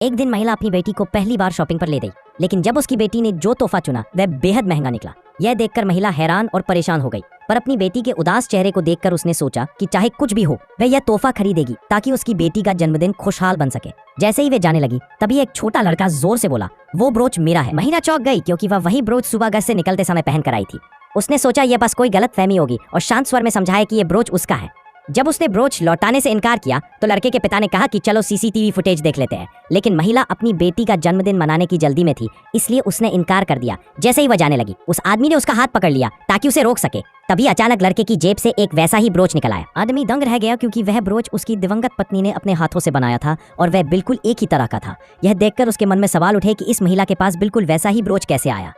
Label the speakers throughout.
Speaker 1: एक दिन महिला अपनी बेटी को पहली बार शॉपिंग पर ले गई, लेकिन जब उसकी बेटी ने जो तोहफा चुना वह बेहद महंगा निकला। यह देखकर महिला हैरान और परेशान हो गई, पर अपनी बेटी के उदास चेहरे को देखकर उसने सोचा कि चाहे कुछ भी हो वह यह तोहफा खरीदेगी ताकि उसकी बेटी का जन्मदिन खुशहाल बन सके। जैसे ही वे जाने लगी तभी एक छोटा लड़का जोर से बोला, वो ब्रोच मेरा है। महिला चौंक गई क्योंकि वह वही ब्रोच सुबह घर से निकलते समय पहन कर आई थी। उसने सोचा यह बस कोई गलत फहमी होगी और शांत स्वर में समझाया कि यह ब्रोच उसका है। जब उसने ब्रोच लौटाने से इनकार किया तो लड़के के पिता ने कहा कि चलो सीसीटीवी फुटेज देख लेते हैं, लेकिन महिला अपनी बेटी का जन्मदिन मनाने की जल्दी में थी, इसलिए उसने इनकार कर दिया। जैसे ही वह जाने लगी उस आदमी ने उसका हाथ पकड़ लिया ताकि उसे रोक सके। तभी अचानक लड़के की जेब से एक वैसा ही ब्रोच निकल आया। आदमी दंग रह गया क्योंकि वह ब्रोच उसकी दिवंगत पत्नी ने अपने हाथों से बनाया था और वह बिल्कुल एक ही तरह का था। यह देखकर उसके मन में सवाल उठे कि इस महिला के पास बिल्कुल वैसा ही ब्रोच कैसे आया।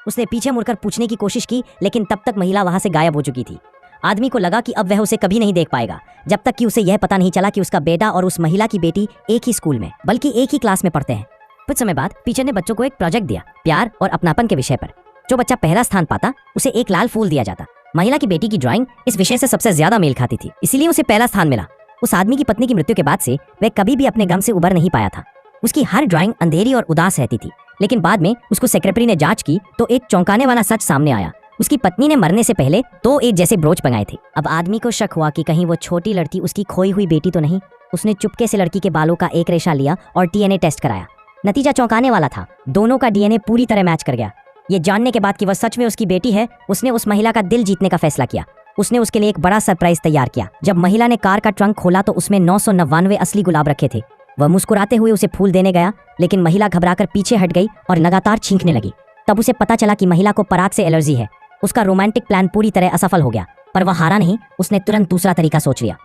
Speaker 1: उसने पीछे मुड़कर पूछने की कोशिश की, लेकिन तब तक महिला वहां से गायब हो चुकी थी। आदमी को लगा कि अब वह उसे कभी नहीं देख पाएगा, जब तक कि उसे यह पता नहीं चला कि उसका बेटा और उस महिला की बेटी एक ही स्कूल में बल्कि एक ही क्लास में पढ़ते हैं। कुछ समय बाद टीचर ने बच्चों को एक प्रोजेक्ट दिया, प्यार और अपनापन के विषय पर। जो बच्चा पहला स्थान पाता उसे एक लाल फूल दिया जाता। महिला की बेटी की ड्राइंग इस विषय से सबसे ज्यादा मेल खाती थी, इसीलिए उसे पहला स्थान मिला। उस आदमी की पत्नी की मृत्यु के बाद से वह कभी भी अपने गम से उबर नहीं पाया था। उसकी हर ड्राइंग अंधेरी और उदास रहती थी, लेकिन बाद में उसको सेक्रेटरी ने जांच की तो एक चौंकाने वाला सच सामने आया। उसकी पत्नी ने मरने से पहले दो एक जैसे ब्रोच मंगाए थे। अब आदमी को शक हुआ कि कहीं वो छोटी लड़की उसकी खोई हुई बेटी तो नहीं। उसने चुपके से लड़की के बालों का एक रेशा लिया और डीएनए टेस्ट कराया। नतीजा चौंकाने वाला था, दोनों का डीएनए पूरी तरह मैच कर गया। ये जानने के बाद कि वह सच में उसकी बेटी है, उसने उस महिला का दिल जीतने का फैसला किया। उसने उसके लिए एक बड़ा सरप्राइज तैयार किया। जब महिला ने कार का ट्रंक खोला तो उसमें 999 असली गुलाब रखे थे। वह मुस्कुराते हुए उसे फूल देने गया, लेकिन महिला घबराकर पीछे हट गई और लगातार छींकने लगी। तब उसे पता चला कि महिला को पराग से एलर्जी है। उसका रोमांटिक प्लान पूरी तरह असफल हो गया, पर वह हारा नहीं। उसने तुरंत दूसरा तरीका सोच लिया।